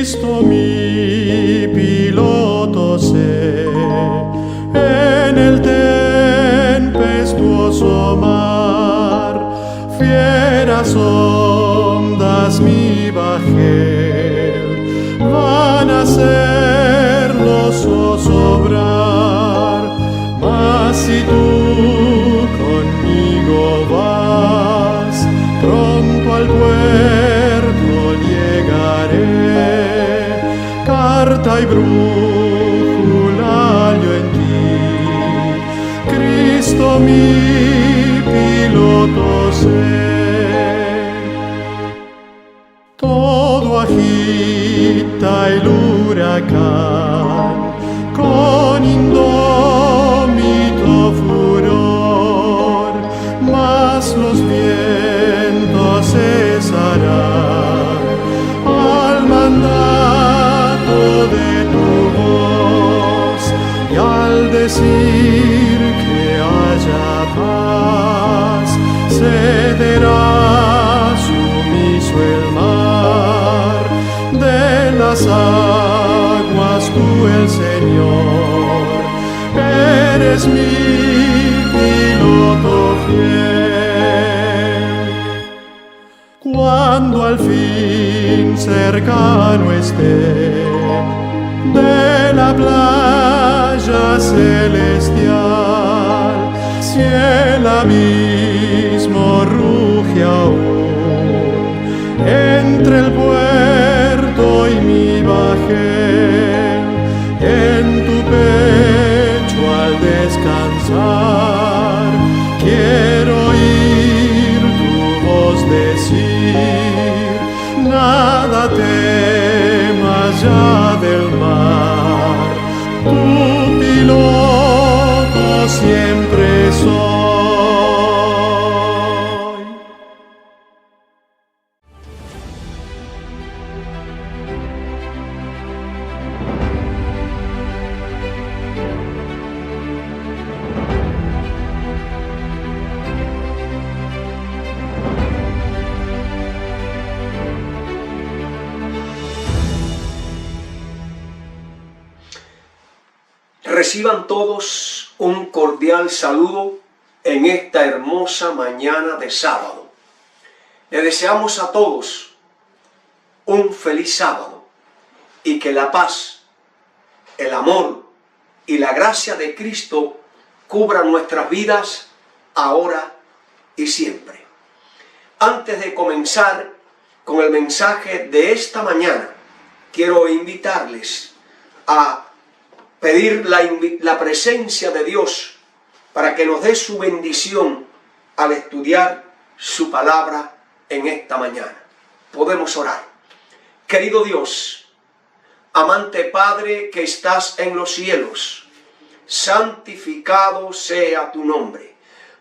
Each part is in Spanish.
Cristo mi piloto sé, en el tempestuoso mar, fieras ondas mi bajel, van a hacerlo zozobrar, mas si tú conmigo vas, pronto al puerto llegaré, carta y brújula hallo en ti, Cristo mi piloto sé. Todo agita el huracán con indómito furor, mas los vientos cesarán al mandato de tu voz, y al decir que haya paz, cederá sumiso el mar, de las aguas tú el Señor, eres mi piloto fiel. Cuando al fin cercano esté de la playa celestial, si el abismo ruge aún entre el puerto y mi bajel, en tu pecho al descansar, quiero oír tu voz decir, nada temas ya del mar, tu piloto siempre soy. Reciban todos un cordial saludo en esta hermosa mañana de sábado. Les deseamos a todos un feliz sábado y que la paz, el amor y la gracia de Cristo cubran nuestras vidas ahora y siempre. Antes de comenzar con el mensaje de esta mañana, quiero invitarles a pedir la presencia de Dios para que nos dé su bendición al estudiar su palabra en esta mañana. Podemos orar. Querido Dios, amante Padre que estás en los cielos, santificado sea tu nombre.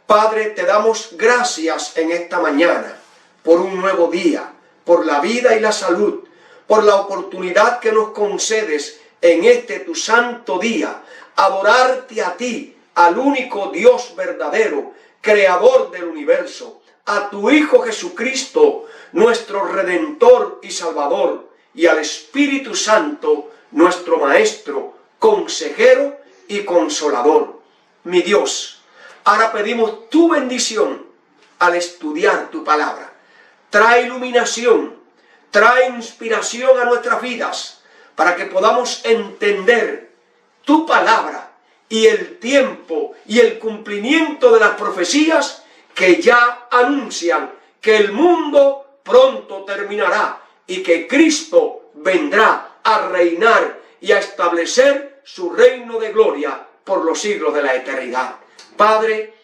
Padre, te damos gracias en esta mañana por un nuevo día, por la vida y la salud, por la oportunidad que nos concedes en este tu santo día, adorarte a ti, al único Dios verdadero, creador del universo, a tu Hijo Jesucristo, nuestro Redentor y Salvador, y al Espíritu Santo, nuestro Maestro, Consejero y Consolador. Mi Dios, ahora pedimos tu bendición al estudiar tu palabra. Trae iluminación, trae inspiración a nuestras vidas, para que podamos entender tu palabra y el tiempo y el cumplimiento de las profecías que ya anuncian que el mundo pronto terminará y que Cristo vendrá a reinar y a establecer su reino de gloria por los siglos de la eternidad. Padre,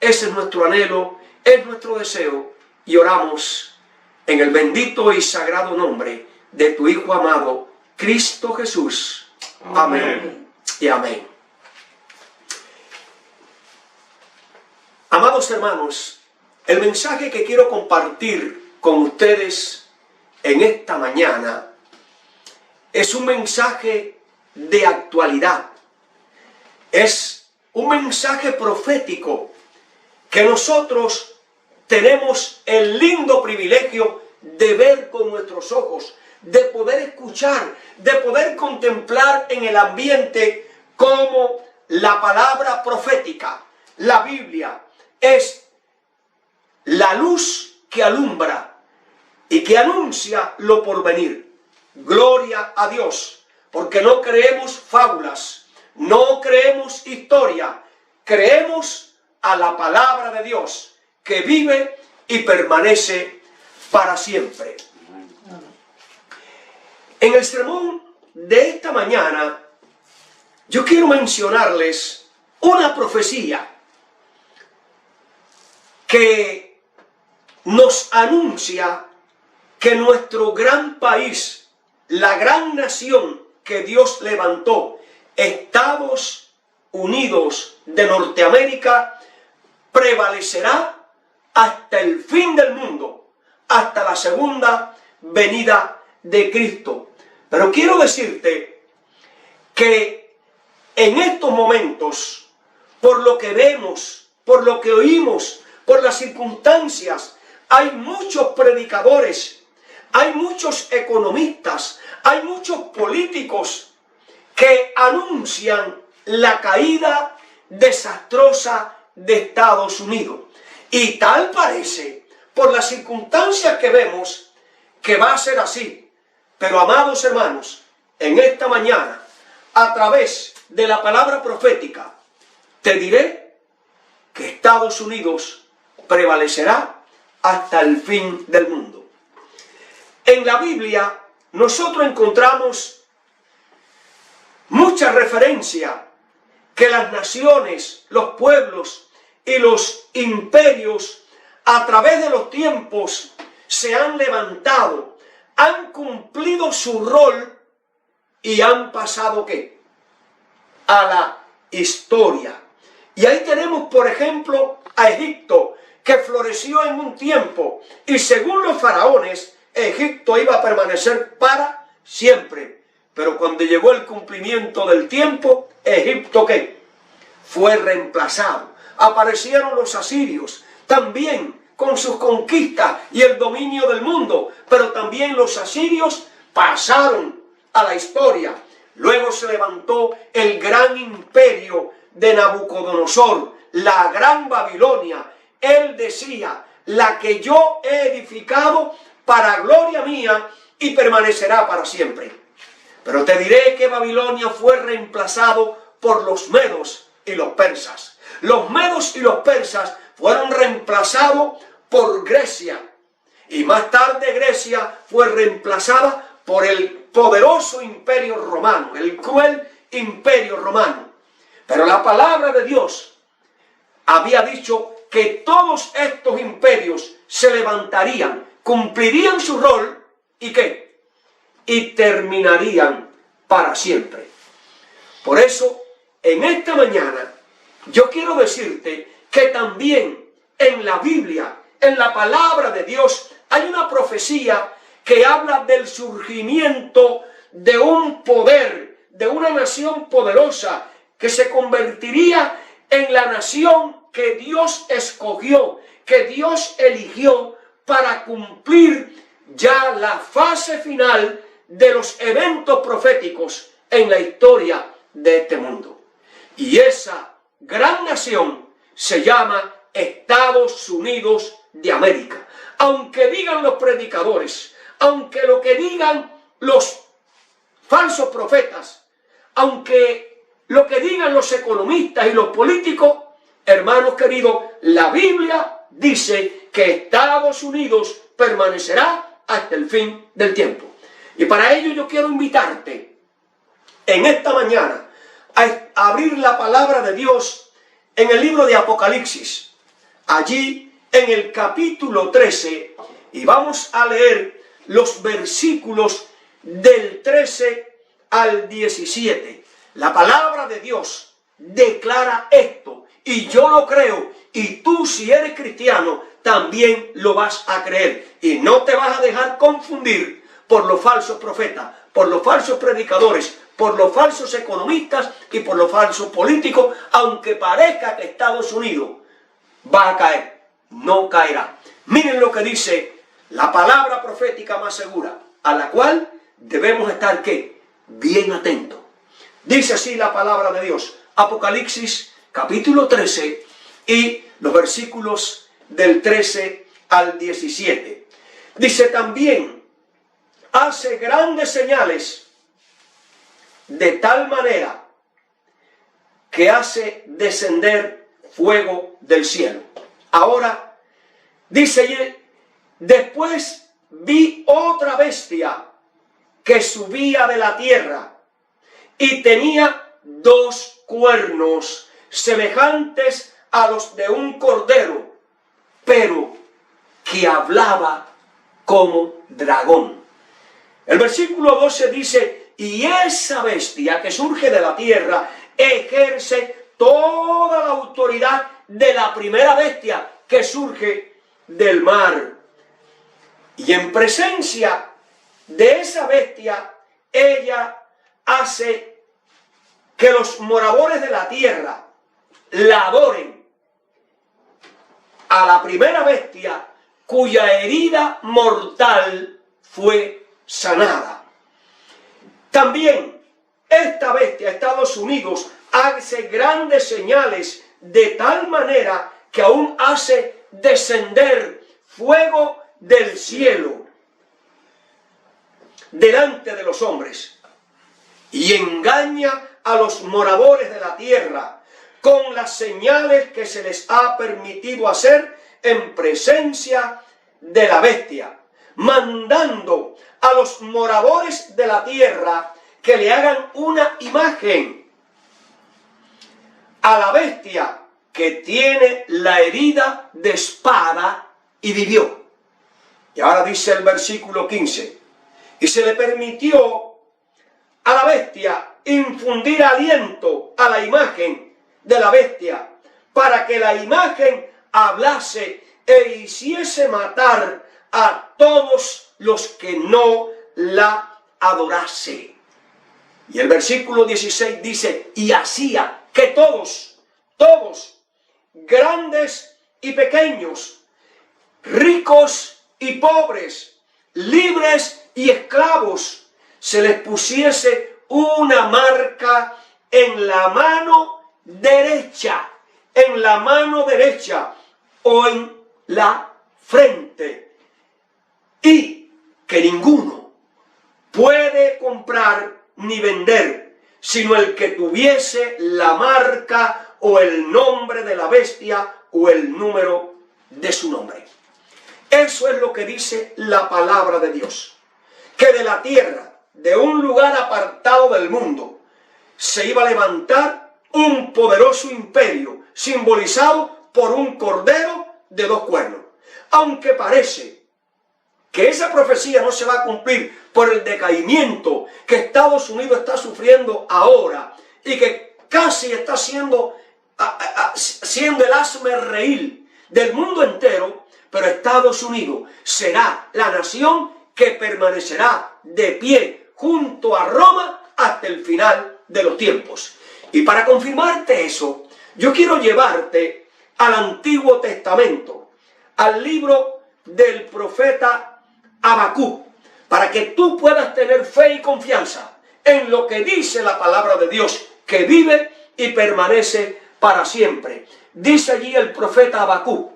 ese es nuestro anhelo, es nuestro deseo, y oramos en el bendito y sagrado nombre de tu Hijo amado, Cristo Jesús. Amén y amén. Amados hermanos, el mensaje que quiero compartir con ustedes en esta mañana es un mensaje de actualidad. Es un mensaje profético que nosotros tenemos el lindo privilegio de ver con nuestros ojos, de poder escuchar, de poder contemplar en el ambiente cómo la palabra profética, la Biblia, es la luz que alumbra y que anuncia lo porvenir. Gloria a Dios, porque no creemos fábulas, no creemos historia, creemos a la palabra de Dios que vive y permanece para siempre. En el sermón de esta mañana, yo quiero mencionarles una profecía que nos anuncia que nuestro gran país, la gran nación que Dios levantó, Estados Unidos de Norteamérica, prevalecerá hasta el fin del mundo, hasta la segunda venida de Cristo. Pero quiero decirte que en estos momentos, por lo que vemos, por lo que oímos, por las circunstancias, hay muchos predicadores, hay muchos economistas, hay muchos políticos que anuncian la caída desastrosa de Estados Unidos. Y tal parece, por las circunstancias que vemos, que va a ser así. Pero, amados hermanos, en esta mañana, a través de la palabra profética, te diré que Estados Unidos prevalecerá hasta el fin del mundo. En la Biblia nosotros encontramos mucha referencia que las naciones, los pueblos y los imperios a través de los tiempos se han levantado, han cumplido su rol y han pasado ¿qué? A la historia. Y ahí tenemos, por ejemplo, a Egipto, que floreció en un tiempo, y según los faraones, Egipto iba a permanecer para siempre. Pero cuando llegó el cumplimiento del tiempo, Egipto ¿qué? Fue reemplazado. Aparecieron los asirios, también con sus conquistas y el dominio del mundo, pero también los asirios pasaron a la historia. Luego se levantó el gran imperio de Nabucodonosor, la gran Babilonia. Él decía, la que yo he edificado para gloria mía y permanecerá para siempre. Pero te diré que Babilonia fue reemplazado por los medos y los persas. Los medos y los persas fueron reemplazados por Grecia. Y más tarde Grecia fue reemplazada por el poderoso imperio romano, el cruel imperio romano. Pero la palabra de Dios había dicho que todos estos imperios se levantarían, cumplirían su rol y ¿qué? Y terminarían para siempre. Por eso, en esta mañana, yo quiero decirte que también en la Biblia, en la palabra de Dios, hay una profecía que habla del surgimiento de un poder, de una nación poderosa, que se convertiría en la nación que Dios escogió, que Dios eligió para cumplir ya la fase final de los eventos proféticos en la historia de este mundo. Y esa gran nación se llama Estados Unidos de América. Aunque digan los predicadores, aunque lo que digan los falsos profetas, aunque lo que digan los economistas y los políticos, hermanos queridos, la Biblia dice que Estados Unidos permanecerá hasta el fin del tiempo. Y para ello yo quiero invitarte en esta mañana a abrir la palabra de Dios en el libro de Apocalipsis, allí en el capítulo 13, y vamos a leer los versículos del 13 al 17. La palabra de Dios declara esto, y yo lo creo, y tú, si eres cristiano, también lo vas a creer, y no te vas a dejar confundir por los falsos profetas, por los falsos predicadores, por los falsos economistas y por los falsos políticos. Aunque parezca que Estados Unidos va a caer, no caerá. Miren lo que dice la palabra profética más segura, a la cual debemos estar, ¿qué? Bien atentos. Dice así la palabra de Dios, Apocalipsis capítulo 13 y los versículos del 13 al 17. Dice también, hace grandes señales de tal manera que hace descender fuego del cielo. Ahora, dice, después vi otra bestia que subía de la tierra y tenía 2 cuernos semejantes a los de un cordero, pero que hablaba como dragón. El versículo 12 dice, y esa bestia que surge de la tierra ejerce toda la autoridad de la primera bestia que surge del mar. Y en presencia de esa bestia, ella hace que los moradores de la tierra la adoren a la primera bestia cuya herida mortal fue sanada. También esta bestia, Estados Unidos, hace grandes señales de tal manera que aún hace descender fuego del cielo delante de los hombres y engaña a los moradores de la tierra con las señales que se les ha permitido hacer en presencia de la bestia, mandando a los moradores de la tierra que le hagan una imagen a la bestia que tiene la herida de espada y vivió. Y ahora dice el versículo 15, y se le permitió a la bestia infundir aliento a la imagen de la bestia, para que la imagen hablase e hiciese matar a todos los que no la adorase. Y el versículo 16 dice, y hacía que todos, grandes y pequeños, ricos y pobres, libres y esclavos, se les pusiese una marca en la mano derecha, o en la frente, y que ninguno puede comprar ni vender, sino el que tuviese la marca o el nombre de la bestia o el número de su nombre. Eso es lo que dice la palabra de Dios, que de la tierra, de un lugar apartado del mundo, se iba a levantar un poderoso imperio simbolizado por un cordero de 2 cuernos. Aunque parece que esa profecía no se va a cumplir por el decaimiento que Estados Unidos está sufriendo ahora y que casi está siendo el hazmerreír del mundo entero, pero Estados Unidos será la nación que permanecerá de pie junto a Roma hasta el final de los tiempos. Y para confirmarte eso, yo quiero llevarte al Antiguo Testamento, al libro del profeta Habacuc, para que tú puedas tener fe y confianza en lo que dice la palabra de Dios, que vive y permanece para siempre. Dice allí el profeta Habacuc,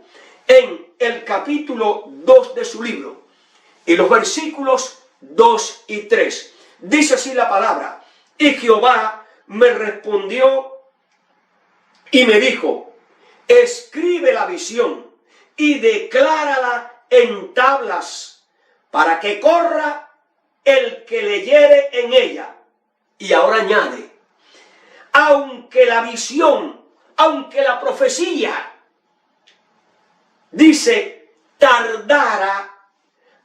en el capítulo 2 de su libro, y los versículos 2 y 3. Dice así la palabra, y Jehová me respondió y me dijo, escribe la visión y declárala en tablas, para que corra el que leyere en ella. Y ahora añade, aunque la visión, aunque la profecía, dice, tardara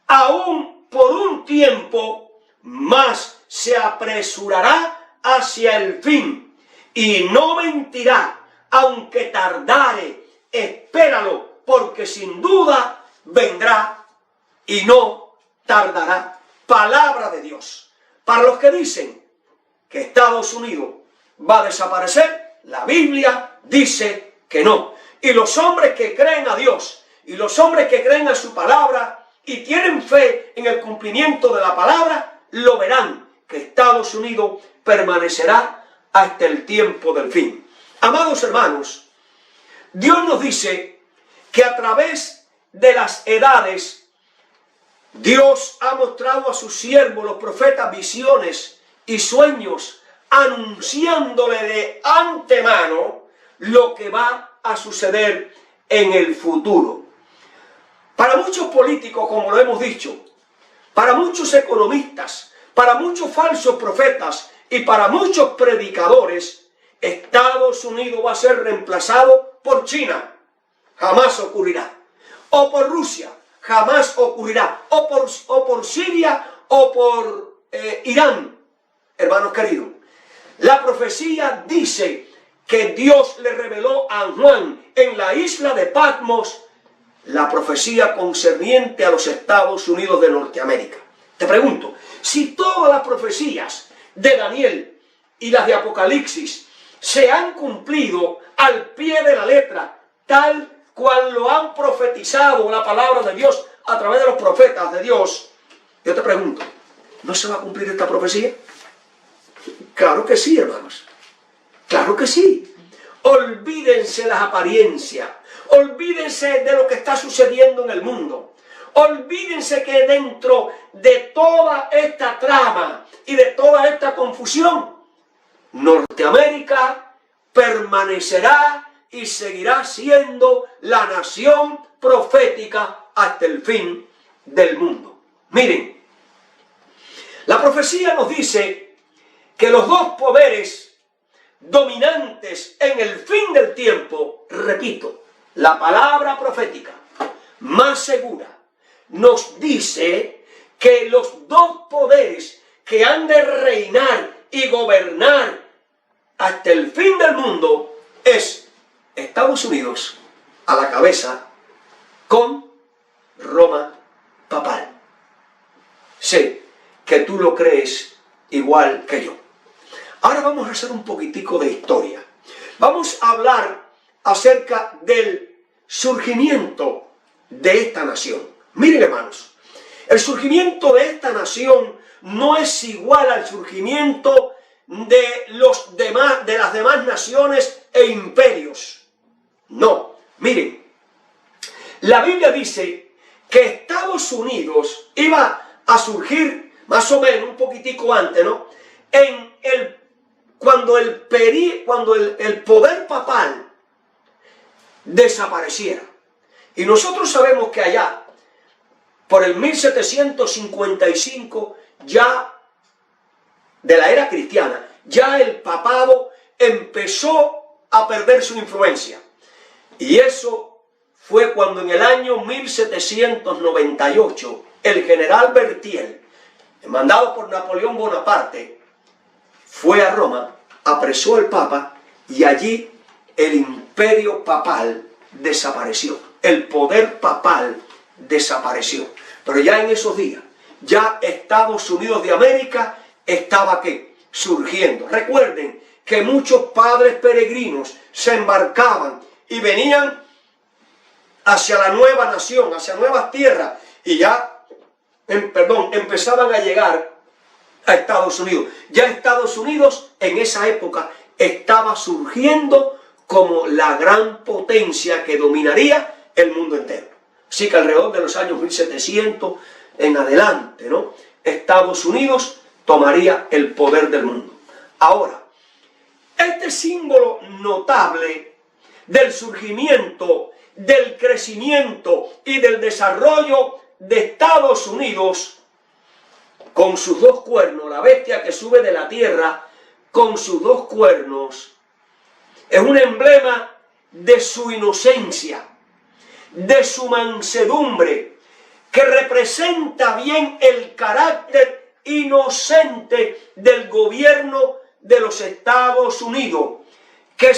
aún por un tiempo, mas se apresurará hacia el fin, y no mentirá, aunque tardare, espéralo, porque sin duda vendrá y no tardará. Palabra de Dios. Para los que dicen que Estados Unidos va a desaparecer, la Biblia dice que no. Y los hombres que creen a Dios, y los hombres que creen a su palabra, y tienen fe en el cumplimiento de la palabra, lo verán, que Estados Unidos permanecerá hasta el tiempo del fin. Amados hermanos, Dios nos dice que a través de las edades, Dios ha mostrado a sus siervos, los profetas, visiones y sueños, anunciándole de antemano lo que va a suceder en el futuro. Para muchos políticos, como lo hemos dicho, para muchos economistas, para muchos falsos profetas y para muchos predicadores, Estados Unidos va a ser reemplazado por China. Jamás ocurrirá. O por Rusia. Jamás ocurrirá. O por Siria o por Irán. Hermanos queridos, la profecía dice que Dios le reveló a Juan en la isla de Patmos la profecía concerniente a los Estados Unidos de Norteamérica. Te pregunto, si todas las profecías de Daniel y las de Apocalipsis se han cumplido al pie de la letra, tal cual lo han profetizado la palabra de Dios a través de los profetas de Dios, yo te pregunto, ¿no se va a cumplir esta profecía? Claro que sí, hermanos. Claro que sí. Olvídense las apariencias. Olvídense de lo que está sucediendo en el mundo. Olvídense que dentro de toda esta trama y de toda esta confusión, Norteamérica permanecerá y seguirá siendo la nación profética hasta el fin del mundo. Miren, la profecía nos dice que los dos poderes dominantes en el fin del tiempo, repito, la palabra profética más segura nos dice que los dos poderes que han de reinar y gobernar hasta el fin del mundo es Estados Unidos a la cabeza con Roma papal. Sé que tú lo crees igual que yo. Ahora vamos a hacer un poquitico de historia. Vamos a hablar acerca del surgimiento de esta nación. Miren, hermanos, el surgimiento de esta nación no es igual al surgimiento de las demás naciones e imperios. No, miren, la Biblia dice que Estados Unidos iba a surgir más o menos un poquitico antes, ¿no? Cuando el poder papal desapareciera. Y nosotros sabemos que allá, por el 1755, ya de la era cristiana, ya el papado empezó a perder su influencia. Y eso fue cuando en el año 1798 el general Berthier, mandado por Napoleón Bonaparte, fue a Roma, apresó al Papa y allí el imperio papal desapareció. El poder papal desapareció. Pero ya en esos días, ya Estados Unidos de América estaba ¿qué? Surgiendo. Recuerden que muchos padres peregrinos se embarcaban y venían hacia la nueva nación, hacia nuevas tierras, y ya, empezaban a llegar a Estados Unidos. Ya Estados Unidos en esa época estaba surgiendo como la gran potencia que dominaría el mundo entero. Así que alrededor de los años 1700 en adelante, ¿no? Estados Unidos tomaría el poder del mundo. Ahora, este símbolo notable del surgimiento, del crecimiento y del desarrollo de Estados Unidos, con sus dos cuernos, la bestia que sube de la tierra, con sus dos cuernos, es un emblema de su inocencia, de su mansedumbre, que representa bien el carácter inocente del gobierno de los Estados Unidos, que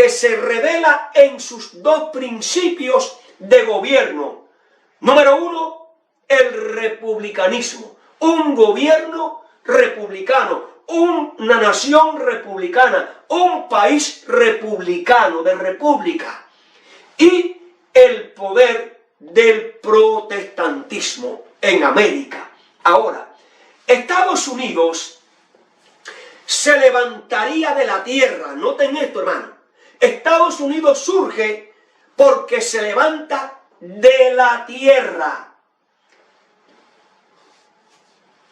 se revela en sus dos principios de gobierno. Número uno, el republicanismo, un gobierno republicano, una nación republicana, un país republicano, de república, y el poder del protestantismo en América. Ahora, Estados Unidos se levantaría de la tierra. Noten esto, hermano. Estados Unidos surge porque se levanta de la tierra,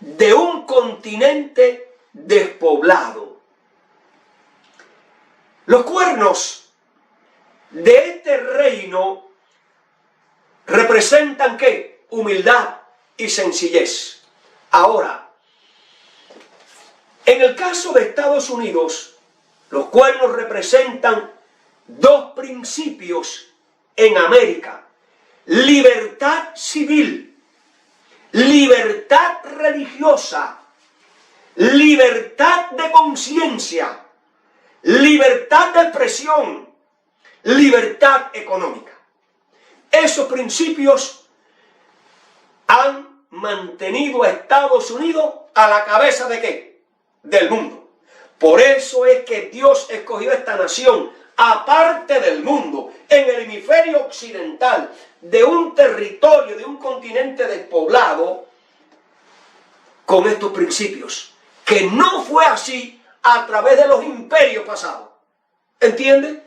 de un continente despoblado. Los cuernos de este reino representan ¿qué? Humildad y sencillez. Ahora, en el caso de Estados Unidos, los cuernos representan dos principios en América: libertad civil, libertad religiosa, libertad de conciencia, libertad de expresión, libertad económica. Esos principios han mantenido a Estados Unidos a la cabeza ¿de qué? Del mundo. Por eso es que Dios escogió esta nación, aparte del mundo, en el hemisferio occidental, de un territorio, de un continente despoblado, con estos principios, que no fue así a través de los imperios pasados. ¿Entiende?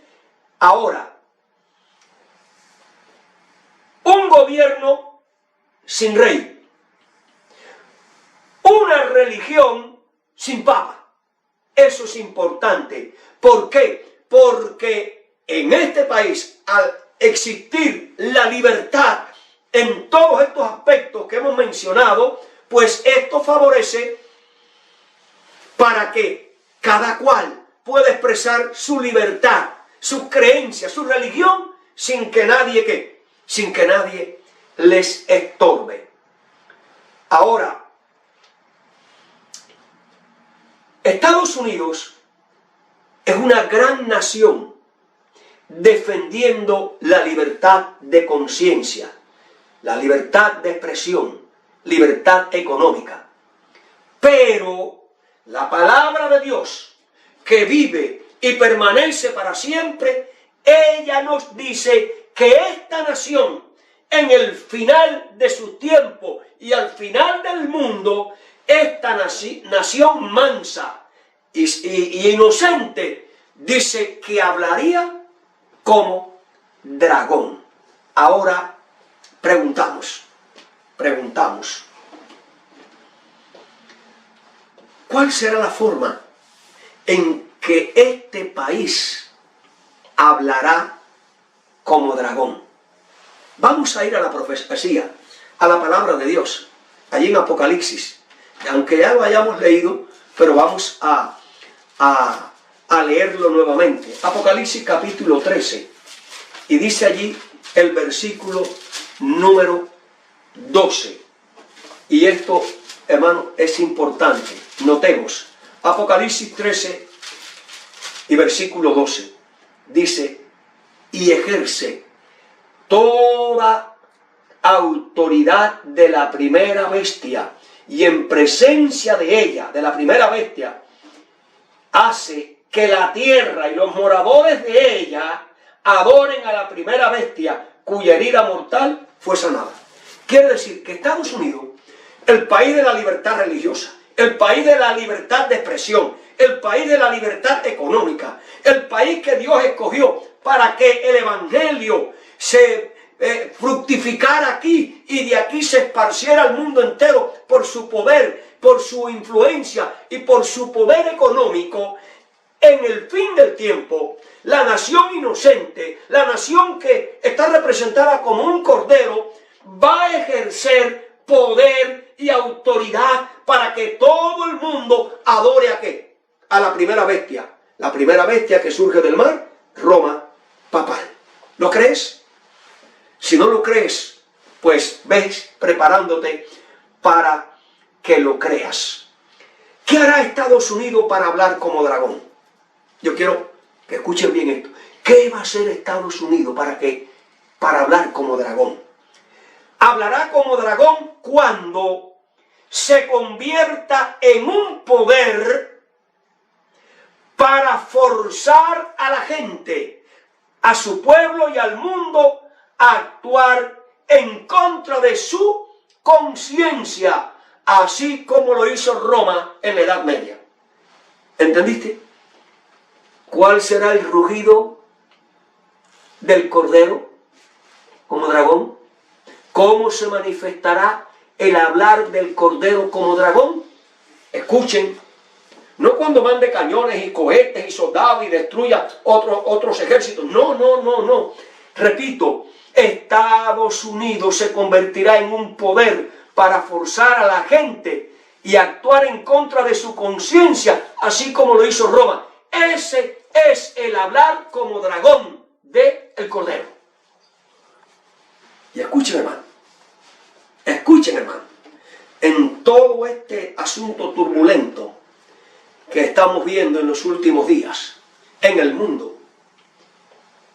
Ahora, un gobierno sin rey, una religión sin papa. Eso es importante. ¿Por qué? Porque en este país, al existir la libertad en todos estos aspectos que hemos mencionado, pues esto favorece para que cada cual pueda expresar su libertad, sus creencias, su religión, sin que nadie ¿qué? Sin que nadie les estorbe. Ahora, Estados Unidos es una gran nación defendiendo la libertad de conciencia, la libertad de expresión, libertad económica. Pero la palabra de Dios, que vive y permanece para siempre, ella nos dice que esta nación, en el final de su tiempo y al final del mundo, esta nación mansa y inocente, dice que hablaría como dragón. Ahora preguntamos, ¿cuál será la forma en que este país hablará como dragón? Vamos a ir a la profecía, a la palabra de Dios, allí en Apocalipsis. Aunque ya lo hayamos leído, pero vamos a leerlo nuevamente. Apocalipsis capítulo 13. Y dice allí el versículo número 12. Y esto, hermano, es importante. Notemos. Apocalipsis 13 y versículo 12. Dice: y ejerce toda autoridad de la primera bestia, y en presencia de ella, de la primera bestia, hace que la tierra y los moradores de ella adoren a la primera bestia, cuya herida mortal fue sanada. Quiere decir que Estados Unidos, el país de la libertad religiosa, el país de la libertad de expresión, el país de la libertad económica, el país que Dios escogió para que el evangelio se fructificara aquí y de aquí se esparciera al mundo entero por su poder, por su influencia y por su poder económico. En el fin del tiempo, la nación inocente, la nación que está representada como un cordero, va a ejercer poder y autoridad para que todo el mundo adore ¿a qué? A la primera bestia. La primera bestia que surge del mar, Roma papal. ¿Lo crees? Si no lo crees, pues ves preparándote para que lo creas. ¿Qué hará Estados Unidos para hablar como dragón? Yo quiero que escuchen bien esto. ¿Qué va a hacer Estados Unidos para hablar como dragón? Hablará como dragón cuando se convierta en un poder para forzar a la gente, a su pueblo y al mundo a actuar en contra de su conciencia, así como lo hizo Roma en la Edad Media. ¿Entendiste? ¿Cuál será el rugido del cordero como dragón? ¿Cómo se manifestará el hablar del cordero como dragón? Escuchen, no cuando mande cañones y cohetes y soldados y destruya otros ejércitos. No. Repito, Estados Unidos se convertirá en un poder para forzar a la gente y actuar en contra de su conciencia, así como lo hizo Roma. Ese es el hablar como dragón del cordero. Y escuchen, hermano, en todo este asunto turbulento que estamos viendo en los últimos días, en el mundo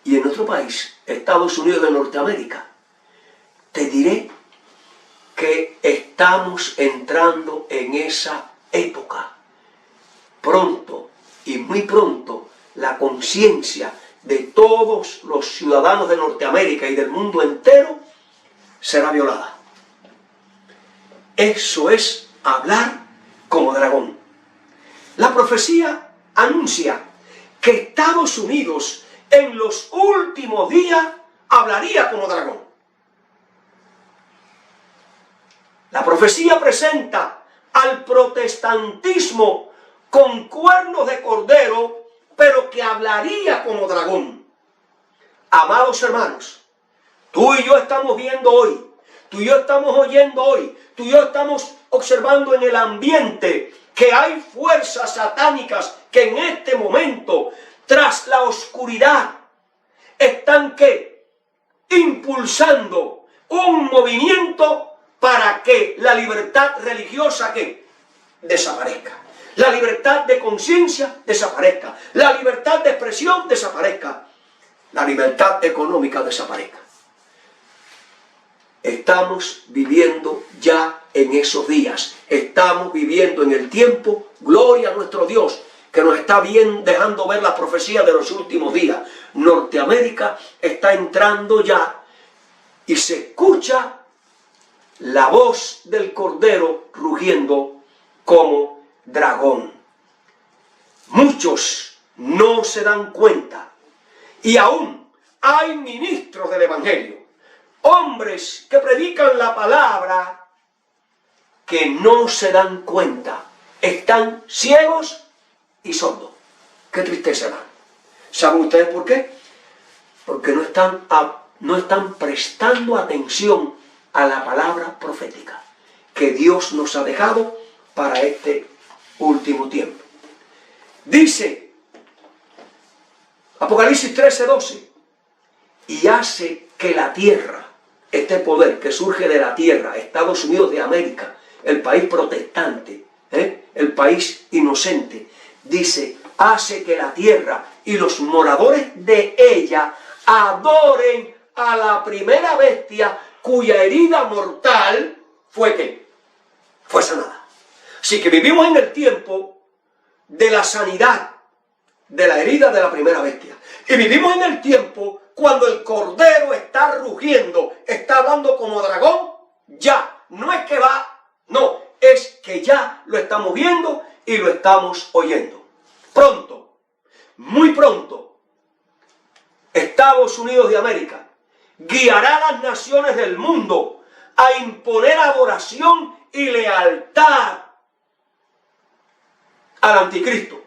y en nuestro país, Estados Unidos de Norteamérica, te diré que estamos entrando en esa época. Pronto y muy pronto la conciencia de todos los ciudadanos de Norteamérica y del mundo entero será violada. Eso es hablar como dragón. La profecía anuncia que Estados Unidos en los últimos días hablaría como dragón. La profecía presenta al protestantismo con cuernos de cordero, pero que hablaría como dragón. Amados hermanos, tú y yo estamos viendo hoy, tú y yo estamos oyendo hoy, tú y yo estamos observando en el ambiente que hay fuerzas satánicas que en este momento, tras la oscuridad, están impulsando un movimiento para que la libertad religiosa desaparezca. La libertad de conciencia desaparezca. La libertad de expresión desaparezca. La libertad económica desaparezca. Estamos viviendo ya en esos días. Estamos viviendo en el tiempo, gloria a nuestro Dios, que nos está dejando ver la profecía de los últimos días. Norteamérica está entrando ya y se escucha la voz del cordero rugiendo como dragón. Muchos no se dan cuenta y aún hay ministros del evangelio, hombres que predican la palabra, que no se dan cuenta, están ciegos y sordos. Qué tristeza, hermano. ¿Saben ustedes por qué? Porque no están prestando atención a la palabra profética que Dios nos ha dejado para este último tiempo. Dice Apocalipsis 13:12, y hace que la tierra, este poder que surge de la tierra, Estados Unidos de América, el país protestante, el país inocente, dice, hace que la tierra y los moradores de ella adoren a la primera bestia cuya herida mortal fue sanada. Así que vivimos en el tiempo de la sanidad de la herida de la primera bestia. Y vivimos en el tiempo cuando el cordero está rugiendo, está hablando como dragón, ya. No es que va, no, es que ya lo estamos viendo y lo estamos oyendo. Pronto, muy pronto, Estados Unidos de América guiará a las naciones del mundo a imponer adoración y lealtad al anticristo.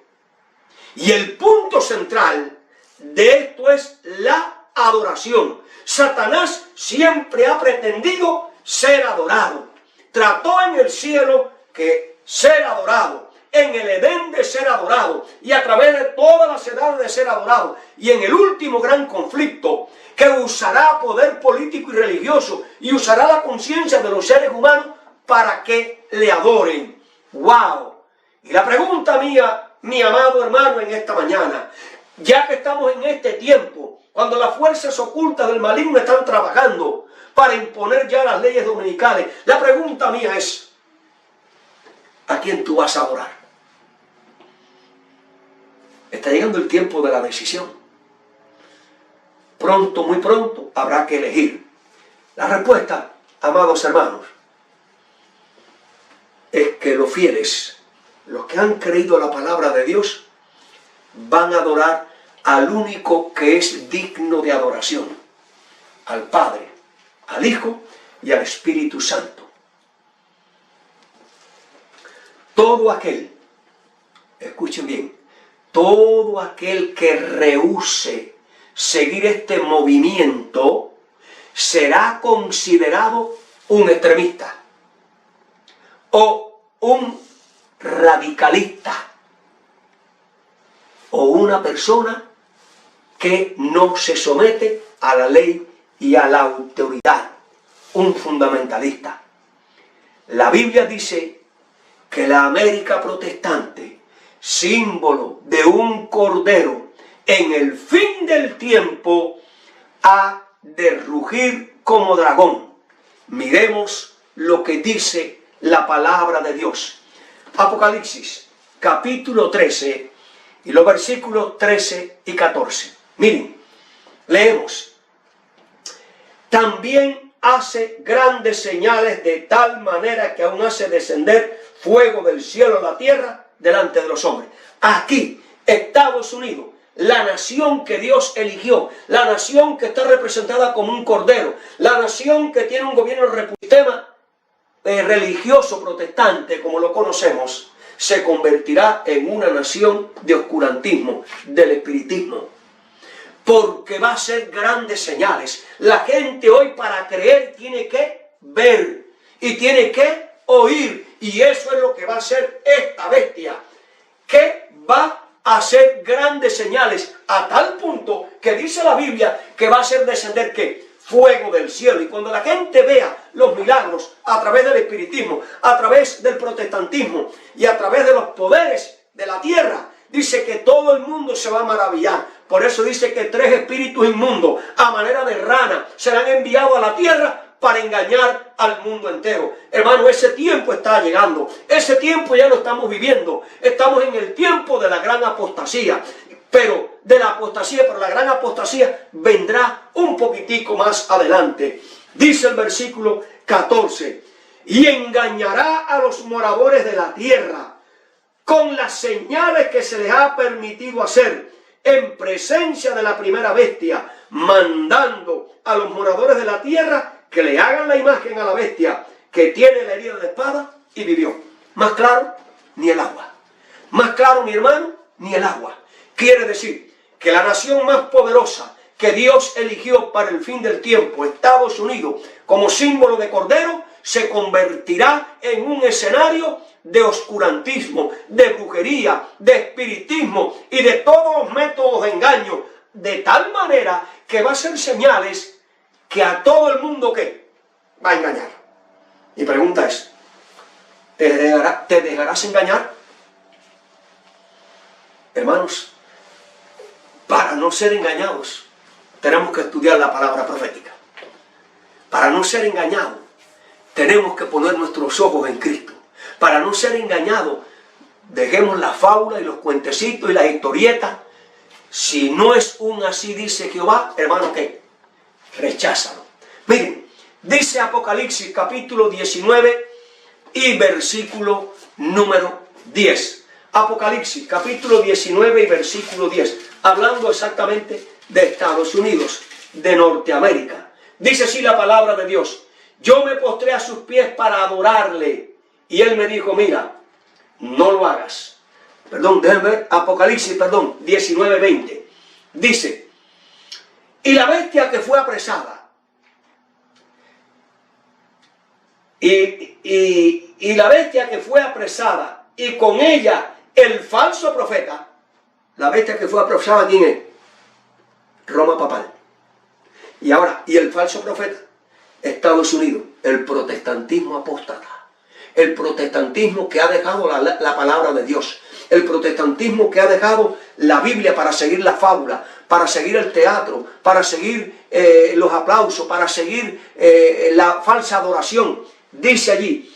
Y el punto central de esto es la adoración. Satanás siempre ha pretendido ser adorado. Trató en el cielo que ser adorado, en el Edén de ser adorado, y a través de todas las edades de ser adorado. Y en el último gran conflicto, que usará poder político y religioso, y usará la conciencia de los seres humanos para que le adoren. ¡Wow! Y la pregunta mía, mi amado hermano, en esta mañana, ya que estamos en este tiempo, cuando las fuerzas ocultas del maligno están trabajando para imponer ya las leyes dominicales, la pregunta mía es, ¿a quién tú vas a adorar? Está llegando el tiempo de la decisión. Pronto, muy pronto, habrá que elegir. La respuesta, amados hermanos, es que los fieles, los que han creído la palabra de Dios, van a adorar al único que es digno de adoración, al Padre, al Hijo y al Espíritu Santo. Todo aquel, escuchen bien, todo aquel que rehúse seguir este movimiento será considerado un extremista o un radicalista o una persona que no se somete a la ley y a la autoridad, un fundamentalista. La Biblia dice que la América protestante, símbolo de un cordero en el fin del tiempo, ha de rugir como dragón. Miremos lo que dice la palabra de Dios. Apocalipsis, capítulo 13, y los versículos 13 y 14. Miren, leemos. También hace grandes señales de tal manera que aún hace descender fuego del cielo a la tierra delante de los hombres. Aquí, Estados Unidos, la nación que Dios eligió, la nación que está representada como un cordero, la nación que tiene un gobierno sistema religioso protestante como lo conocemos, se convertirá en una nación de oscurantismo, del espiritismo, porque va a ser grandes señales. La gente hoy para creer tiene que ver y tiene que oír, y eso es lo que va a hacer esta bestia, que va a hacer grandes señales a tal punto que dice la Biblia que va a hacer descender ¿qué? Fuego del cielo. Y cuando la gente vea los milagros a través del espiritismo, a través del protestantismo y a través de los poderes de la tierra, dice que todo el mundo se va a maravillar. Por eso dice que 3 espíritus inmundos a manera de rana serán enviados a la tierra para engañar al mundo entero. Hermano, ese tiempo está llegando. Ese tiempo ya lo estamos viviendo. Estamos en el tiempo de la gran apostasía. Pero la gran apostasía vendrá un poquitico más adelante. Dice el versículo 14, y engañará a los moradores de la tierra con las señales que se les ha permitido hacer en presencia de la primera bestia, mandando a los moradores de la tierra que le hagan la imagen a la bestia que tiene la herida de espada y vivió. Más claro, ni el agua. Más claro, mi hermano, ni el agua. Quiere decir que la nación más poderosa que Dios eligió para el fin del tiempo, Estados Unidos, como símbolo de cordero, se convertirá en un escenario de oscurantismo, de brujería, de espiritismo y de todos los métodos de engaño, de tal manera que va a ser señales que a todo el mundo ¿qué? Va a engañar. Mi pregunta es, ¿te dejarás engañar? Hermanos, para no ser engañados, tenemos que estudiar la palabra profética. Para no ser engañados, tenemos que poner nuestros ojos en Cristo. Para no ser engañados, dejemos la fábula y los cuentecitos y las historietas. Si no es un así dice Jehová, hermano, ¿qué? Recházalo. Miren, dice Apocalipsis capítulo 19 y versículo número 10. Apocalipsis capítulo 19 y versículo 10. Hablando exactamente de Estados Unidos, de Norteamérica. Dice así la palabra de Dios. Yo me postré a sus pies para adorarle. Y él me dijo, mira, no lo hagas. Perdón, déjenme ver. Apocalipsis, 19:20. Dice, y la bestia que fue apresada, y la bestia que fue apresada, y con ella el falso profeta, la bestia que fue apresada, ¿quién es? Roma papal. Y ahora, ¿y el falso profeta? Estados Unidos, el protestantismo apóstata. El protestantismo que ha dejado la palabra de Dios. El protestantismo que ha dejado la Biblia para seguir la fábula, para seguir el teatro, para seguir los aplausos, para seguir la falsa adoración. Dice allí,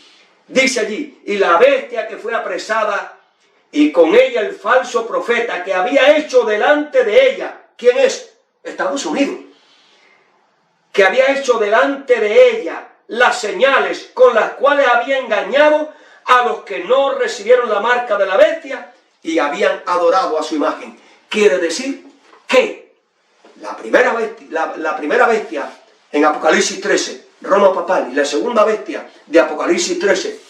y la bestia que fue apresada, y con ella el falso profeta que había hecho delante de ella. ¿Quién es? Estados Unidos. Que había hecho delante de ella las señales con las cuales había engañado a los que no recibieron la marca de la bestia y habían adorado a su imagen. Quiere decir que la primera bestia en Apocalipsis 13, Roma papal, y la segunda bestia de Apocalipsis 13,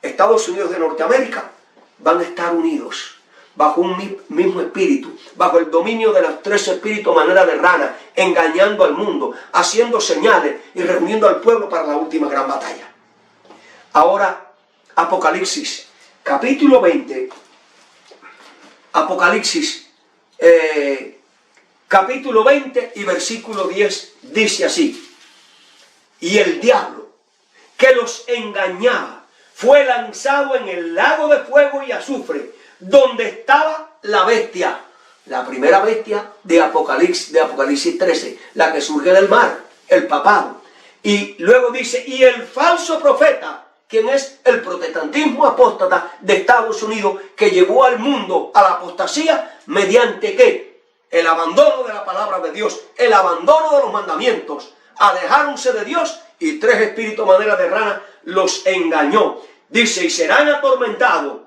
Estados Unidos de Norteamérica, van a estar unidos bajo un mismo espíritu, bajo el dominio de los 3 espíritus manera de rana, engañando al mundo, haciendo señales y reuniendo al pueblo para la última gran batalla. Ahora, Apocalipsis, capítulo 20, Apocalipsis, capítulo 20 y versículo 10, dice así: y el diablo que los engañaba fue lanzado en el lago de fuego y azufre, donde estaba la bestia, la primera bestia de Apocalipsis 13, la que surge del mar, el papado. Y luego dice, y el falso profeta, quien es el protestantismo apóstata de Estados Unidos, que llevó al mundo a la apostasía, mediante ¿qué? El abandono de la palabra de Dios, el abandono de los mandamientos, alejáronse de Dios y 3 espíritus manera de rana los engañó. Dice, y serán atormentados,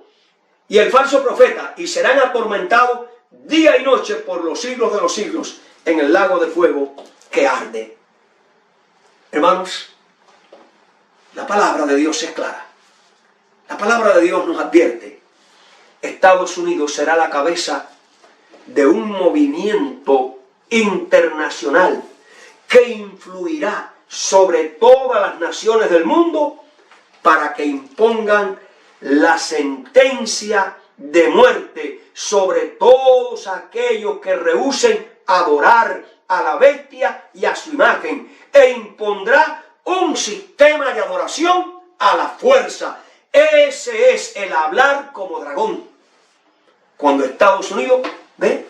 y el falso profeta, y serán atormentados día y noche por los siglos de los siglos en el lago de fuego que arde. Hermanos, la palabra de Dios es clara. La palabra de Dios nos advierte. Estados Unidos será la cabeza de un movimiento internacional que influirá sobre todas las naciones del mundo para que impongan la sentencia de muerte sobre todos aquellos que rehúsen adorar a la bestia y a su imagen, e impondrá un sistema de adoración a la fuerza. Ese es el hablar como dragón. Cuando Estados Unidos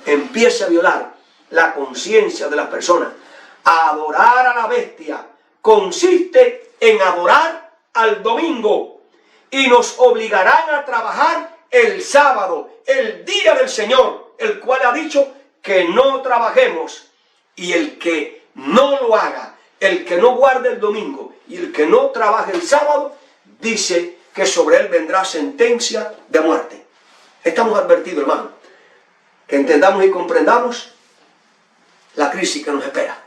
empieza a violar la conciencia de las personas, a adorar a la bestia consiste en adorar al domingo, y nos obligarán a trabajar el sábado, el día del Señor, el cual ha dicho que no trabajemos. Y el que no lo haga, el que no guarde el domingo y el que no trabaje el sábado, dice que sobre él vendrá sentencia de muerte. Estamos advertidos, hermano, que entendamos y comprendamos la crisis que nos espera.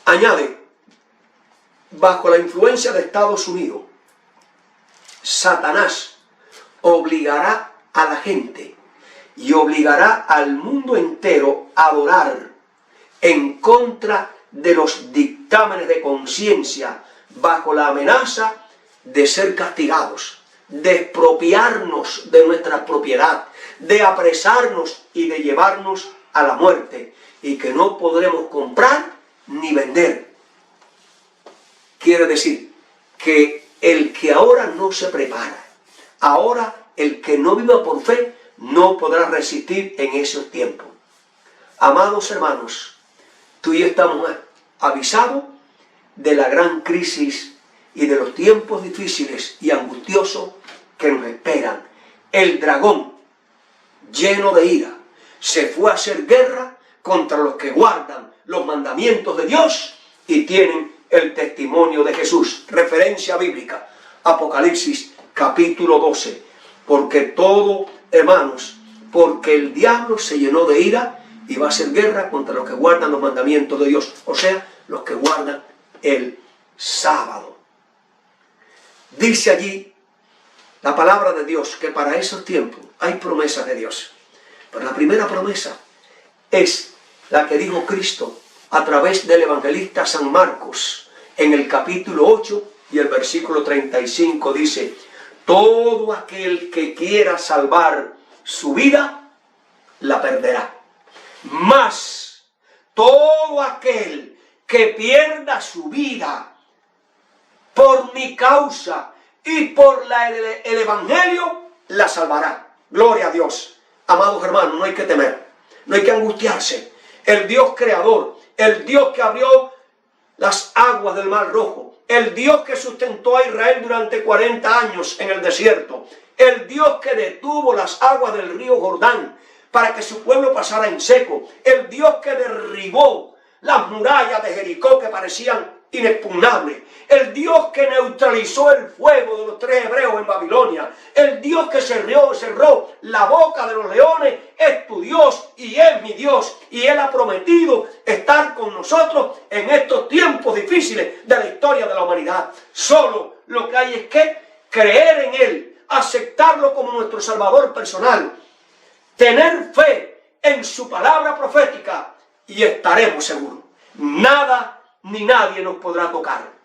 Añade, bajo la influencia de Estados Unidos, Satanás obligará a la gente y obligará al mundo entero a adorar en contra de los dictámenes de conciencia, bajo la amenaza de ser castigados, de expropiarnos de nuestra propiedad, de apresarnos y de llevarnos a la muerte, y que no podremos comprar ni vender. Quiere decir que el que ahora no se prepara, ahora el que no viva por fe, no podrá resistir en esos tiempos. Amados hermanos, tú y yo estamos avisados de la gran crisis y de los tiempos difíciles y angustiosos que nos esperan. El dragón, lleno de ira, se fue a hacer guerra contra los que guardan los mandamientos de Dios y tienen el testimonio de Jesús. Referencia bíblica, Apocalipsis capítulo 12. Porque todo, hermanos, porque el diablo se llenó de ira y va a hacer guerra contra los que guardan los mandamientos de Dios, o sea, los que guardan el sábado. Dice allí la palabra de Dios que para esos tiempos hay promesas de Dios. Pero la primera promesa es la que dijo Cristo a través del evangelista San Marcos en el capítulo 8 y el versículo 35 dice: todo aquel que quiera salvar su vida, la perderá. Mas todo aquel que pierda su vida por mi causa y por el evangelio, la salvará. Gloria a Dios. Amados hermanos, no hay que temer, no hay que angustiarse. El Dios creador, el Dios que abrió las aguas del Mar Rojo, el Dios que sustentó a Israel durante 40 años en el desierto, el Dios que detuvo las aguas del río Jordán para que su pueblo pasara en seco, el Dios que derribó las murallas de Jericó que parecían inexpugnable, el Dios que neutralizó el fuego de los 3 hebreos en Babilonia, el Dios que cerró la boca de los leones, es tu Dios y es mi Dios, y Él ha prometido estar con nosotros en estos tiempos difíciles de la historia de la humanidad. Solo lo que hay es que creer en Él, aceptarlo como nuestro Salvador personal, tener fe en su palabra profética y estaremos seguros. Nada ni nadie nos podrá tocar.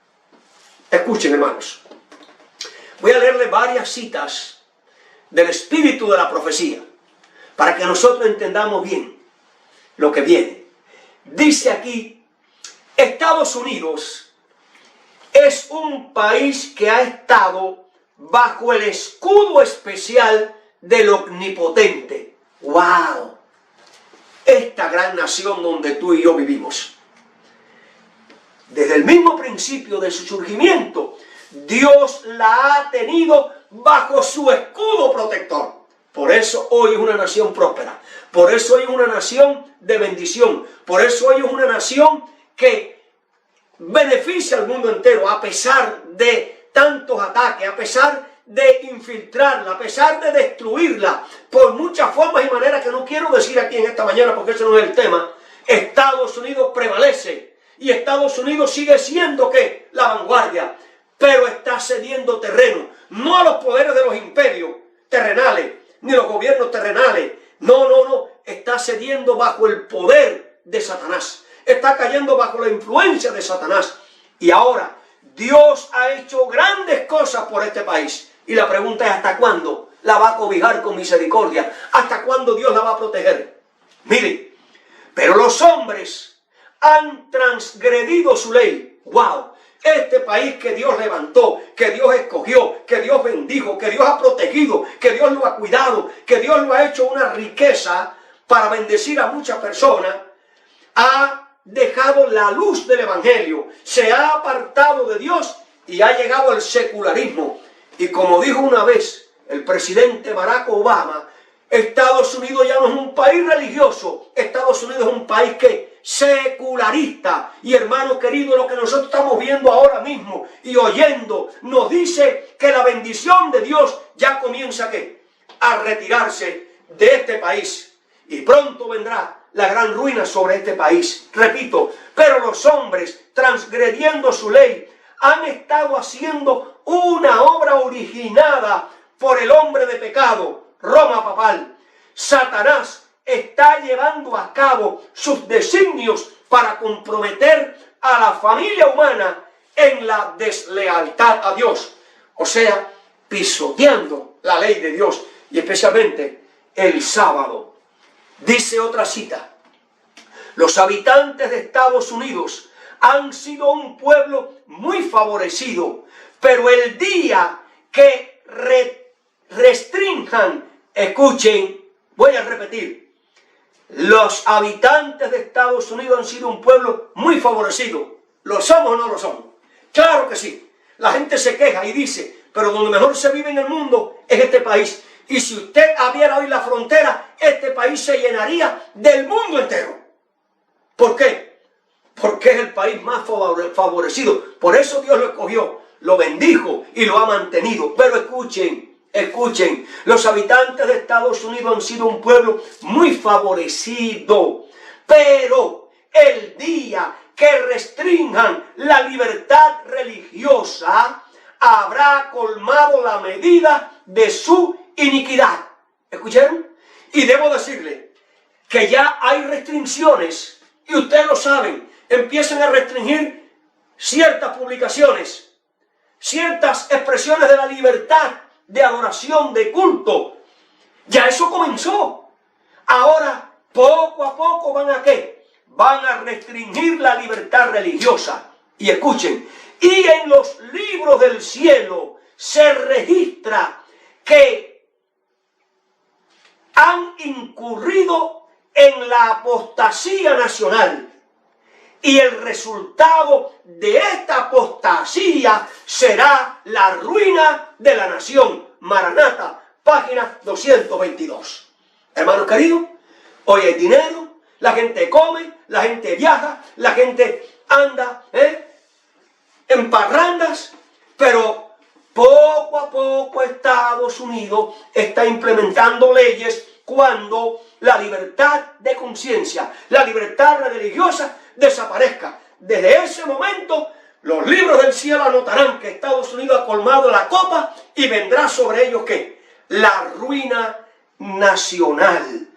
Escuchen, hermanos. Voy a leerles varias citas del espíritu de la profecía para que nosotros entendamos bien lo que viene. Dice aquí, Estados Unidos es un país que ha estado bajo el escudo especial del Omnipotente. ¡Wow! Esta gran nación donde tú y yo vivimos. Desde el mismo principio de su surgimiento, Dios la ha tenido bajo su escudo protector. Por eso hoy es una nación próspera. Por eso hoy es una nación de bendición. Por eso hoy es una nación que beneficia al mundo entero, a pesar de tantos ataques, a pesar de infiltrarla, a pesar de destruirla, por muchas formas y maneras que no quiero decir aquí en esta mañana porque ese no es el tema. Estados Unidos prevalece. Y Estados Unidos sigue siendo, ¿qué? La vanguardia, pero está cediendo terreno, no a los poderes de los imperios terrenales, ni los gobiernos terrenales, no, está cediendo bajo el poder de Satanás, está cayendo bajo la influencia de Satanás, y ahora Dios ha hecho grandes cosas por este país, y la pregunta es ¿hasta cuándo la va a cobijar con misericordia? ¿Hasta cuándo Dios la va a proteger? Mire, pero los hombres han transgredido su ley. ¡Wow! Este país que Dios levantó, que Dios escogió, que Dios bendijo, que Dios ha protegido, que Dios lo ha cuidado, que Dios lo ha hecho una riqueza para bendecir a muchas personas, ha dejado la luz del Evangelio, se ha apartado de Dios y ha llegado al secularismo. Y como dijo una vez el presidente Barack Obama, Estados Unidos ya no es un país religioso, Estados Unidos es un país que secularista. Y hermano querido, lo que nosotros estamos viendo ahora mismo y oyendo nos dice que la bendición de Dios ya comienza ¿qué? A retirarse de este país, y pronto vendrá la gran ruina sobre este país. Repito, pero los hombres, transgrediendo su ley, han estado haciendo una obra originada por el hombre de pecado, Roma papal. Satanás está llevando a cabo sus designios para comprometer a la familia humana en la deslealtad a Dios, o sea, pisoteando la ley de Dios, y especialmente el sábado. Dice otra cita, los habitantes de Estados Unidos han sido un pueblo muy favorecido, pero el día que restrinjan, escuchen, voy a repetir, los habitantes de Estados Unidos han sido un pueblo muy favorecido. ¿Lo somos o no lo somos? Claro que sí. La gente se queja y dice, pero donde mejor se vive en el mundo es este país. Y si usted abriera hoy la frontera, este país se llenaría del mundo entero. ¿Por qué? Porque es el país más favorecido. Por eso Dios lo escogió, lo bendijo y lo ha mantenido. Pero escuchen, los habitantes de Estados Unidos han sido un pueblo muy favorecido, pero el día que restrinjan la libertad religiosa, habrá colmado la medida de su iniquidad. ¿Escucharon? Y debo decirle que ya hay restricciones, y ustedes lo saben, empiezan a restringir ciertas publicaciones, ciertas expresiones de la libertad de adoración, de culto. Ya eso comenzó. Ahora, poco a poco van a ¿qué? Van a restringir la libertad religiosa. Y escuchen, y en los libros del cielo se registra que han incurrido en la apostasía nacional. Y el resultado de esta apostasía será la ruina de la nación. Maranata, página 222. Hermanos queridos, hoy hay dinero, la gente come, la gente viaja, la gente anda en parrandas, pero poco a poco Estados Unidos está implementando leyes cuando la libertad de conciencia, la libertad religiosa desaparezca. Desde ese momento, los libros del cielo anotarán que Estados Unidos ha colmado la copa y vendrá sobre ellos ¿qué? La ruina nacional.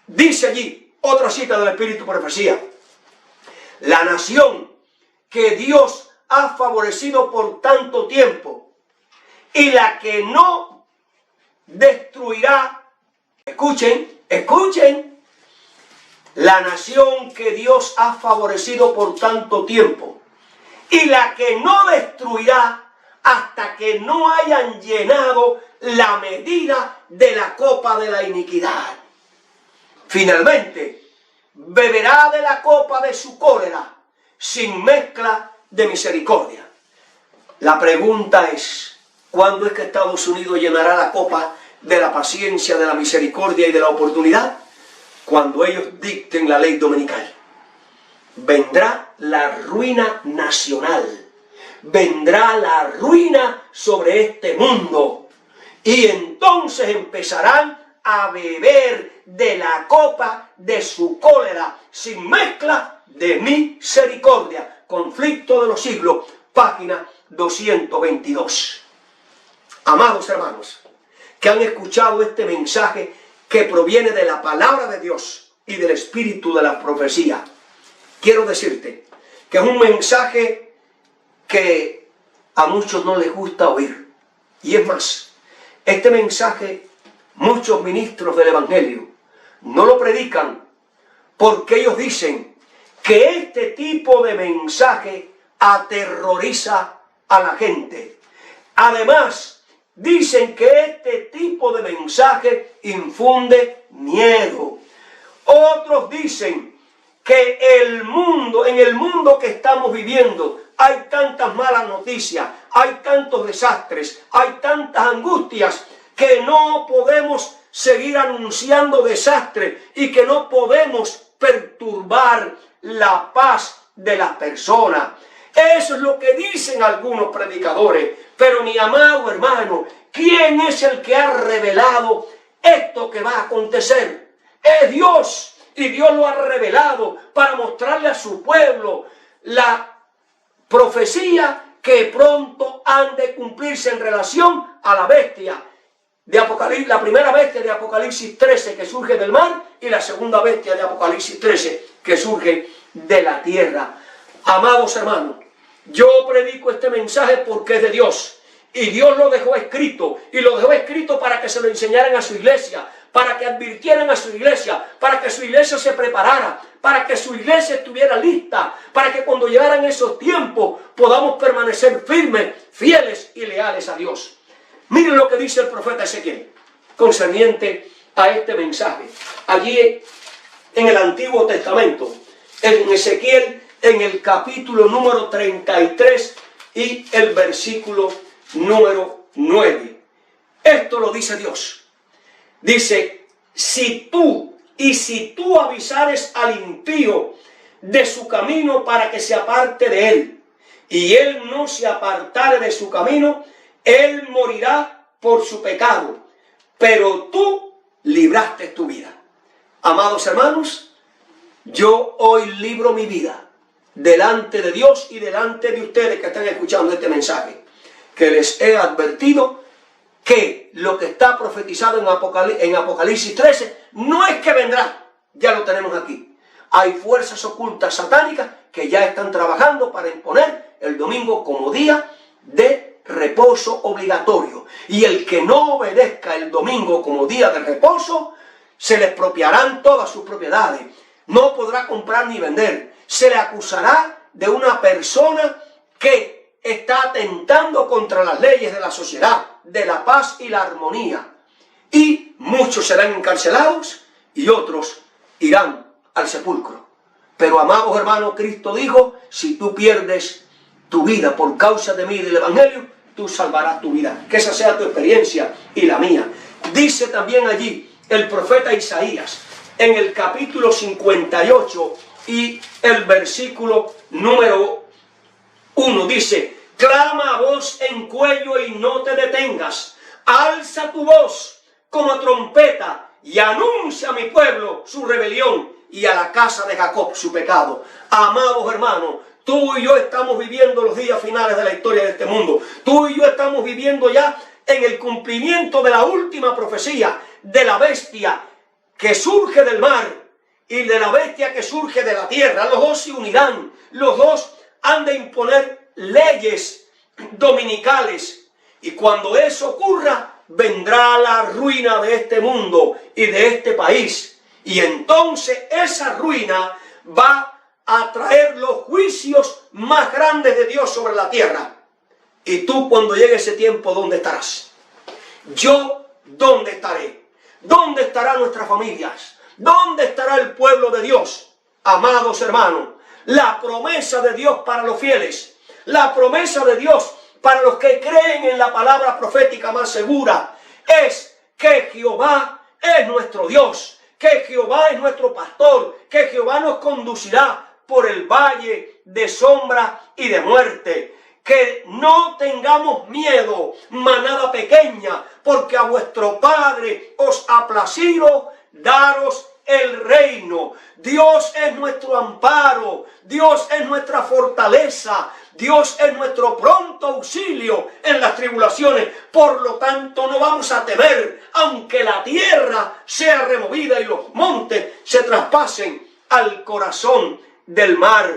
Dice allí, otra cita del Espíritu Profecía, la nación que Dios ha favorecido por tanto tiempo y la que no destruirá, escuchen, escuchen, la nación que Dios ha favorecido por tanto tiempo y la que no destruirá hasta que no hayan llenado la medida de la copa de la iniquidad. Finalmente, beberá de la copa de su cólera sin mezcla de misericordia. La pregunta es, ¿cuándo es que Estados Unidos llenará la copa de la paciencia, de la misericordia y de la oportunidad? Cuando ellos dicten la ley dominical. Vendrá la ruina nacional, vendrá la ruina sobre este mundo, y entonces empezarán a beber de la copa de su cólera, sin mezcla de misericordia. Conflicto de los siglos, página 222. Amados hermanos, que han escuchado este mensaje que proviene de la palabra de Dios y del espíritu de la profecía, quiero decirte que es un mensaje que a muchos no les gusta oír. Y es más, este mensaje muchos ministros del Evangelio no lo predican porque ellos dicen que este tipo de mensaje aterroriza a la gente. Además, dicen que este tipo de mensaje infunde miedo. Otros dicen que en el mundo que estamos viviendo, hay tantas malas noticias, hay tantos desastres, hay tantas angustias, que no podemos seguir anunciando desastres y que no podemos perturbar la paz de las personas. Eso es lo que dicen algunos predicadores. Pero mi amado hermano, ¿quién es el que ha revelado esto que va a acontecer? Es Dios. Y Dios lo ha revelado para mostrarle a su pueblo la profecía que pronto han de cumplirse en relación a la bestia de Apocalipsis, la primera bestia de Apocalipsis 13 que surge del mar y la segunda bestia de Apocalipsis 13 que surge de la tierra. Amados hermanos, yo predico este mensaje porque es de Dios y Dios lo dejó escrito y lo dejó escrito para que se lo enseñaran a su iglesia, para que advirtieran a su iglesia, para que su iglesia se preparara, para que su iglesia estuviera lista, para que cuando llegaran esos tiempos podamos permanecer firmes, fieles y leales a Dios. Miren lo que dice el profeta Ezequiel concerniente a este mensaje. Allí en el Antiguo Testamento, en Ezequiel, en el capítulo número 33 y el versículo número 9. Esto lo dice Dios. Dice, si tú avisares al impío de su camino para que se aparte de él, y él no se apartare de su camino, él morirá por su pecado, pero tú libraste tu vida. Amados hermanos, yo hoy libro mi vida delante de Dios y delante de ustedes que están escuchando este mensaje, que les he advertido que lo que está profetizado en Apocalipsis 13 no es que vendrá, ya lo tenemos aquí. Hay fuerzas ocultas satánicas que ya están trabajando para imponer el domingo como día de reposo obligatorio. Y el que no obedezca el domingo como día de reposo, se le expropiarán todas sus propiedades. No podrá comprar ni vender. Se le acusará de una persona que está atentando contra las leyes de la sociedad, de la paz y la armonía. Y muchos serán encarcelados y otros irán al sepulcro. Pero amados hermanos, Cristo dijo, si tú pierdes tu vida por causa de mí y del Evangelio, tú salvarás tu vida. Que esa sea tu experiencia y la mía. Dice también allí el profeta Isaías, en el capítulo 58 y el versículo número 1 dice, clama a voz en cuello y no te detengas. Alza tu voz como trompeta y anuncia a mi pueblo su rebelión y a la casa de Jacob su pecado. Amados hermanos, tú y yo estamos viviendo los días finales de la historia de este mundo. Tú y yo estamos viviendo ya en el cumplimiento de la última profecía de la bestia que surge del mar y de la bestia que surge de la tierra. Los dos se unirán, los dos han de imponer leyes dominicales. Y cuando eso ocurra, vendrá la ruina de este mundo y de este país. Y entonces esa ruina va a traer los juicios más grandes de Dios sobre la tierra. Y tú, cuando llegue ese tiempo, ¿dónde estarás? Yo, ¿dónde estaré? ¿Dónde estarán nuestras familias? ¿Dónde estará el pueblo de Dios? Amados hermanos, la promesa de Dios para los fieles, la promesa de Dios para los que creen en la palabra profética más segura, es que Jehová es nuestro Dios, que Jehová es nuestro pastor, que Jehová nos conducirá por el valle de sombra y de muerte. Que no tengamos miedo, manada pequeña, porque a vuestro Padre os ha placido daros el reino. Dios es nuestro amparo, Dios es nuestra fortaleza, Dios es nuestro pronto auxilio en las tribulaciones. Por lo tanto, no vamos a temer, aunque la tierra sea removida y los montes se traspasen al corazón del mar.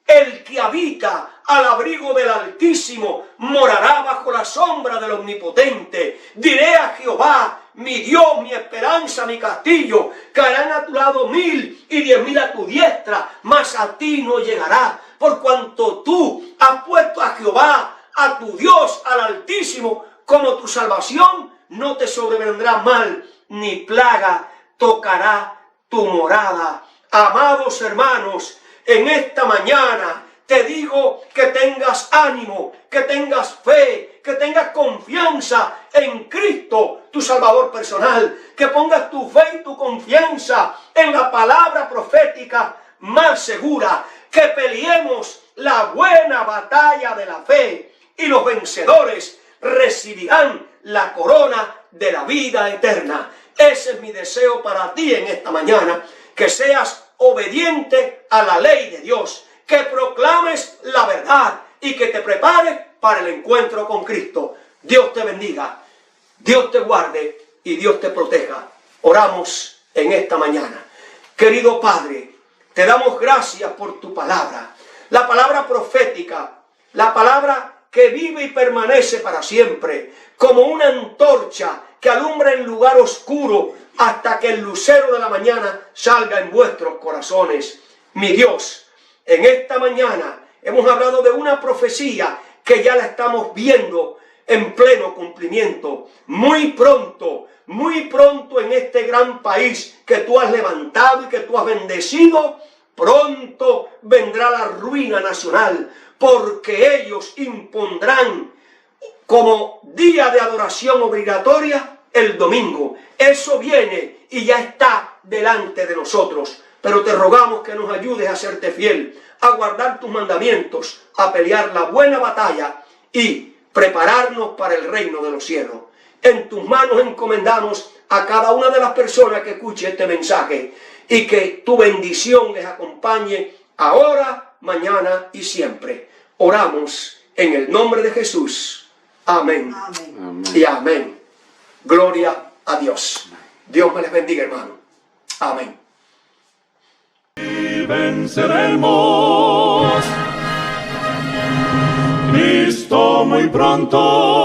El que habita al abrigo del Altísimo morará bajo la sombra del Omnipotente. Diré a Jehová, mi Dios, mi esperanza, mi castillo, caerán a tu lado 1000 y 10.000 a tu diestra, mas a ti no llegará. Por cuanto tú has puesto a Jehová, a tu Dios, al Altísimo, como tu salvación, no te sobrevendrá mal, ni plaga tocará tu morada. Amados hermanos, en esta mañana te digo que tengas ánimo, que tengas fe, que tengas confianza en Cristo, tu Salvador personal, que pongas tu fe y tu confianza en la palabra profética más segura, que peleemos la buena batalla de la fe y los vencedores recibirán la corona de la vida eterna. Ese es mi deseo para ti en esta mañana, que seas obediente a la ley de Dios, que proclames la verdad y que te prepares para el encuentro con Cristo. Dios te bendiga, Dios te guarde y Dios te proteja. Oramos en esta mañana. Querido Padre, te damos gracias por tu palabra, la palabra profética, la palabra que vive y permanece para siempre, como una antorcha que alumbra en lugar oscuro hasta que el lucero de la mañana salga en vuestros corazones. Mi Dios, en esta mañana hemos hablado de una profecía que ya la estamos viendo en pleno cumplimiento. Muy pronto en este gran país que tú has levantado y que tú has bendecido, pronto vendrá la ruina nacional, porque ellos impondrán como día de adoración obligatoria el domingo. Eso viene y ya está delante de nosotros. Pero te rogamos que nos ayudes a serte fiel, a guardar tus mandamientos, a pelear la buena batalla y prepararnos para el reino de los cielos. En tus manos encomendamos a cada una de las personas que escuche este mensaje y que tu bendición les acompañe ahora, mañana y siempre. Oramos en el nombre de Jesús. Amén. Amén. Y amén. Gloria a Dios. Dios me les bendiga, hermano. Amén. Y venceremos. Cristo muy pronto